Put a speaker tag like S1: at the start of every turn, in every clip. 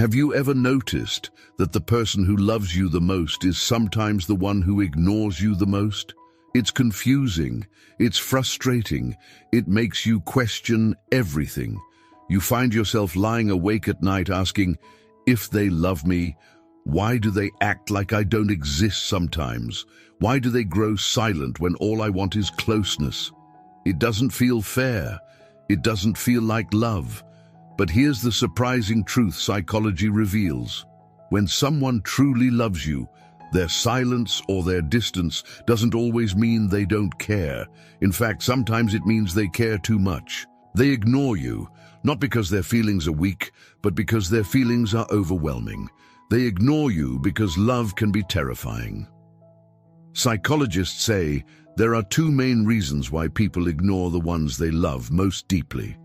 S1: Have you ever noticed that the person who loves you the most is sometimes the one who ignores you the most? It's confusing, it's frustrating, it makes you question everything. You find yourself lying awake at night asking, if they love me, why do they act like I don't exist sometimes? Why do they grow silent when all I want is closeness? It doesn't feel fair. It doesn't feel like love. But here's the surprising truth psychology reveals. When someone truly loves you, their silence or their distance doesn't always mean they don't care. In fact, sometimes it means they care too much. They ignore you, not because their feelings are weak, but because their feelings are overwhelming. They ignore you because love can be terrifying. Psychologists say there are two main reasons why people ignore the ones they love most deeply.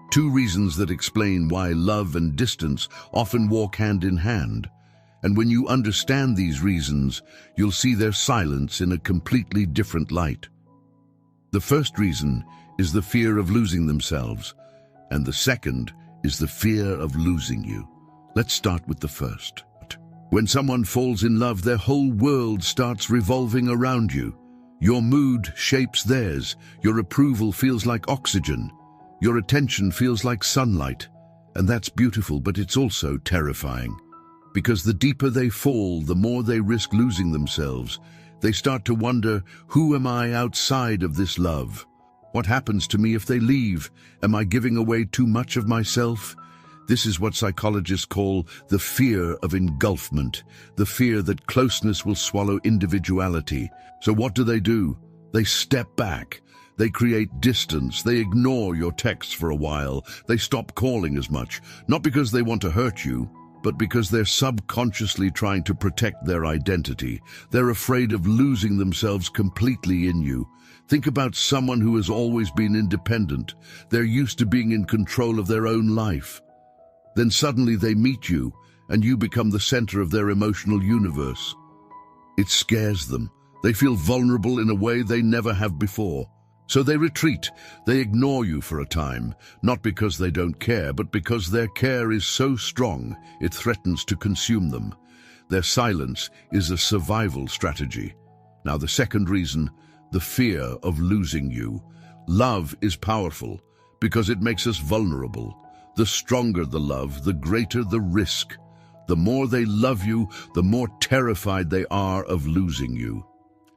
S1: Two reasons that explain why love and distance often walk hand in hand. And when you understand these reasons, you'll see their silence in a completely different light. The first reason is the fear of losing themselves, and the second is the fear of losing you. Let's start with the first. When someone falls in love, their whole world starts revolving around you. Your mood shapes theirs. Your approval feels like oxygen. Your attention feels like sunlight. And that's beautiful, but it's also terrifying. Because the deeper they fall, the more they risk losing themselves. They start to wonder, who am I outside of this love? What happens to me if they leave? Am I giving away too much of myself? This is what psychologists call the fear of engulfment, the fear that closeness will swallow individuality. So what do? They step back. They create distance. They ignore your texts for a while. They stop calling as much, not because they want to hurt you, but because they're subconsciously trying to protect their identity. They're afraid of losing themselves completely in you. Think about someone who has always been independent. They're used to being in control of their own life. Then suddenly they meet you, and you become the center of their emotional universe. It scares them. They feel vulnerable in a way they never have before. So they retreat. They ignore you for a time, not because they don't care, but because their care is so strong it threatens to consume them. Their silence is a survival strategy. Now the second reason, the fear of losing you. Love is powerful because it makes us vulnerable. The stronger the love, the greater the risk. The more they love you, the more terrified they are of losing you.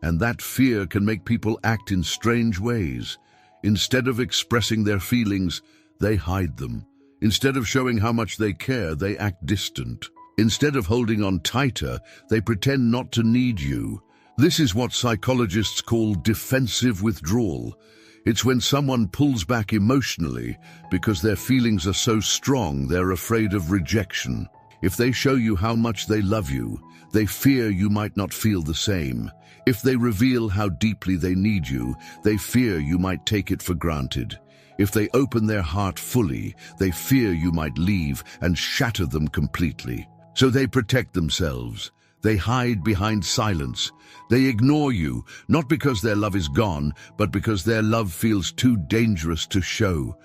S1: And that fear can make people act in strange ways. Instead of expressing their feelings, they hide them. Instead of showing how much they care, they act distant. Instead of holding on tighter, they pretend not to need you. This is what psychologists call defensive withdrawal. It's when someone pulls back emotionally because their feelings are so strong they're afraid of rejection. If they show you how much they love you, they fear you might not feel the same. If they reveal how deeply they need you, they fear you might take it for granted. If they open their heart fully, they fear you might leave and shatter them completely. So they protect themselves. They hide behind silence. They ignore you, not because their love is gone, but because their love feels too dangerous to show.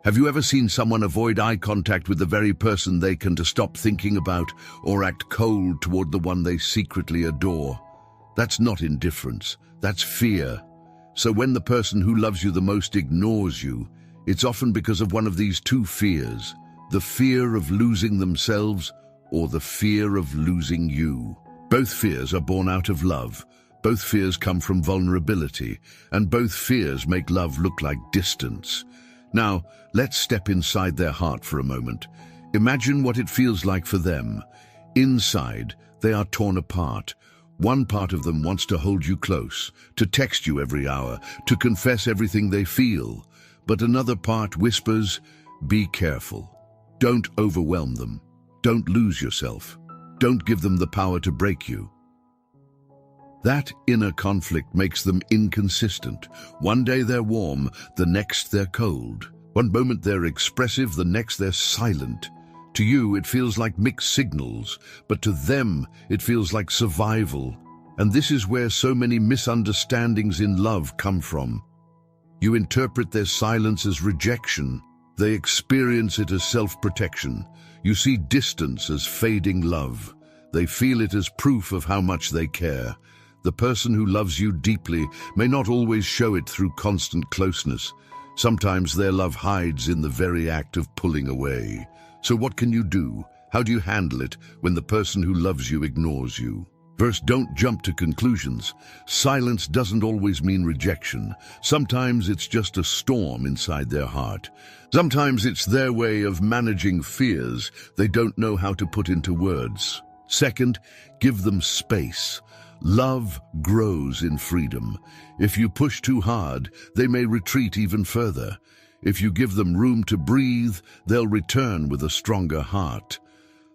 S1: Have you ever seen someone avoid eye contact with the very person they can to stop thinking about, or act cold toward the one they secretly adore? That's not indifference, that's fear. So when the person who loves you the most ignores you, it's often because of one of these two fears, the fear of losing themselves or the fear of losing you. Both fears are born out of love. Both fears come from vulnerability, and both fears make love look like distance. Now, let's step inside their heart for a moment. Imagine what it feels like for them. Inside, they are torn apart. One part of them wants to hold you close, to text you every hour, to confess everything they feel. But another part whispers, be careful. Don't overwhelm them. Don't lose yourself. Don't give them the power to break you. That inner conflict makes them inconsistent. One day they're warm, the next they're cold. One moment they're expressive, the next they're silent. To you, it feels like mixed signals, but to them, it feels like survival. And this is where so many misunderstandings in love come from. You interpret their silence as rejection, They experience it as self-protection. You see distance as fading love. They feel it as proof of how much they care. The person who loves you deeply may not always show it through constant closeness. Sometimes their love hides in the very act of pulling away. So what can you do? How do you handle it when the person who loves you ignores you? First, don't jump to conclusions. Silence doesn't always mean rejection. Sometimes it's just a storm inside their heart. Sometimes it's their way of managing fears they don't know how to put into words. Second, give them space. Love grows in freedom. If you push too hard, they may retreat even further. If you give them room to breathe, they'll return with a stronger heart.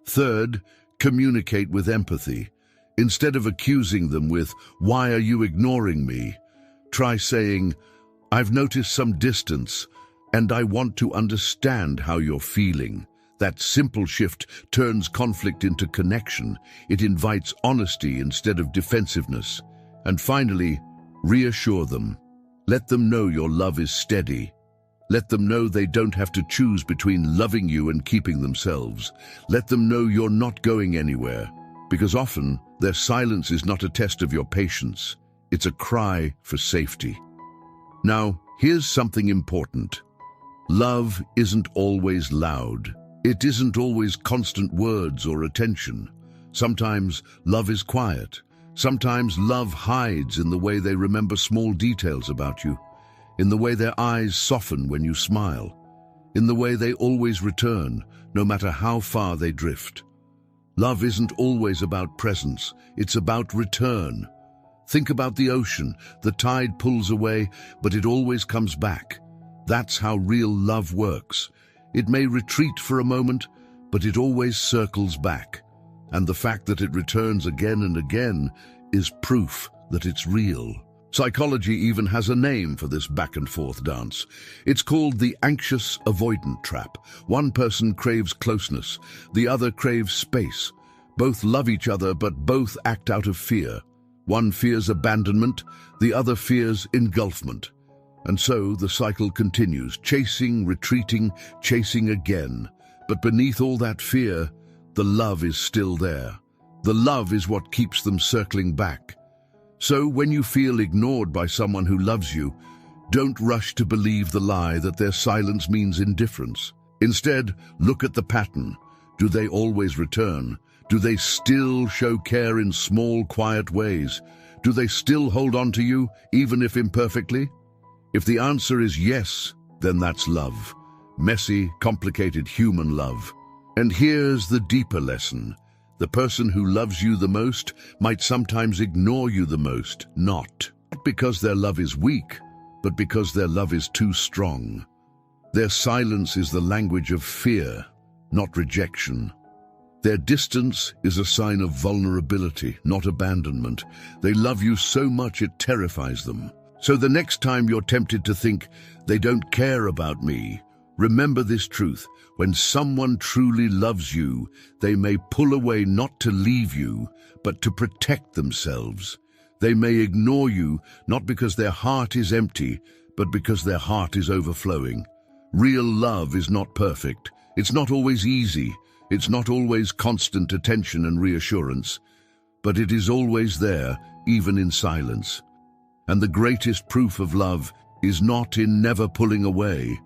S1: Third, communicate with empathy. Instead of accusing them with, "Why are you ignoring me?" try saying, "I've noticed some distance, and I want to understand how you're feeling." That simple shift turns conflict into connection. It invites honesty instead of defensiveness. And finally, reassure them. Let them know your love is steady. Let them know they don't have to choose between loving you and keeping themselves. Let them know you're not going anywhere, because often their silence is not a test of your patience. It's a cry for safety. Now, here's something important. Love isn't always loud. It isn't always constant words or attention. Sometimes love is quiet. Sometimes love hides in the way they remember small details about you, in the way their eyes soften when you smile, in the way they always return, no matter how far they drift. Love isn't always about presence, it's about return. Think about the ocean. The tide pulls away, but it always comes back. That's how real love works. It may retreat for a moment, but it always circles back. And the fact that it returns again and again is proof that it's real. Psychology even has a name for this back and forth dance. It's called the anxious avoidant trap. One person craves closeness, the other craves space. Both love each other, but both act out of fear. One fears abandonment, the other fears engulfment. And so the cycle continues, chasing, retreating, chasing again. But beneath all that fear, the love is still there. The love is what keeps them circling back. So when you feel ignored by someone who loves you, don't rush to believe the lie that their silence means indifference. Instead, look at the pattern. Do they always return? Do they still show care in small, quiet ways? Do they still hold on to you, even if imperfectly? If the answer is yes, then that's love. Messy, complicated human love. And here's the deeper lesson. The person who loves you the most might sometimes ignore you the most, not because their love is weak, but because their love is too strong. Their silence is the language of fear, not rejection. Their distance is a sign of vulnerability, not abandonment. They love you so much it terrifies them. So the next time you're tempted to think, "They don't care about me," remember this truth. When someone truly loves you, they may pull away not to leave you, but to protect themselves. They may ignore you, not because their heart is empty, but because their heart is overflowing. Real love is not perfect. It's not always easy. It's not always constant attention and reassurance. But it is always there, even in silence. And the greatest proof of love is not in never pulling away,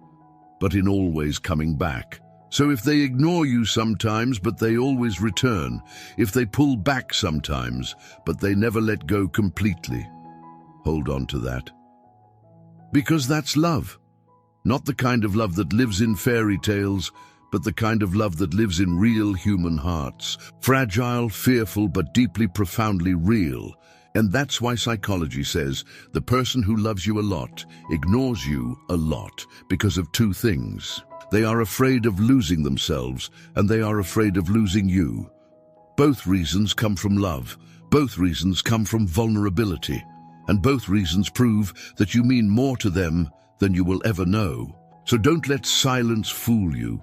S1: but in always coming back. So if they ignore you sometimes, but they always return, if they pull back sometimes, but they never let go completely, hold on to that. Because that's love. Not the kind of love that lives in fairy tales, but the kind of love that lives in real human hearts. Fragile, fearful, but deeply, profoundly real. And that's why psychology says the person who loves you a lot ignores you a lot because of two things. They are afraid of losing themselves, and they are afraid of losing you. Both reasons come from love. Both reasons come from vulnerability. And both reasons prove that you mean more to them than you will ever know. So don't let silence fool you.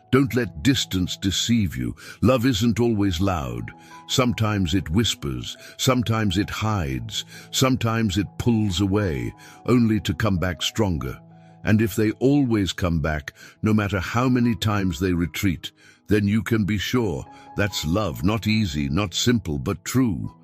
S1: Don't let distance deceive you. Love isn't always loud. Sometimes it whispers, sometimes it hides, sometimes it pulls away, only to come back stronger. And if they always come back, no matter how many times they retreat, then you can be sure that's love, not easy, not simple, but true.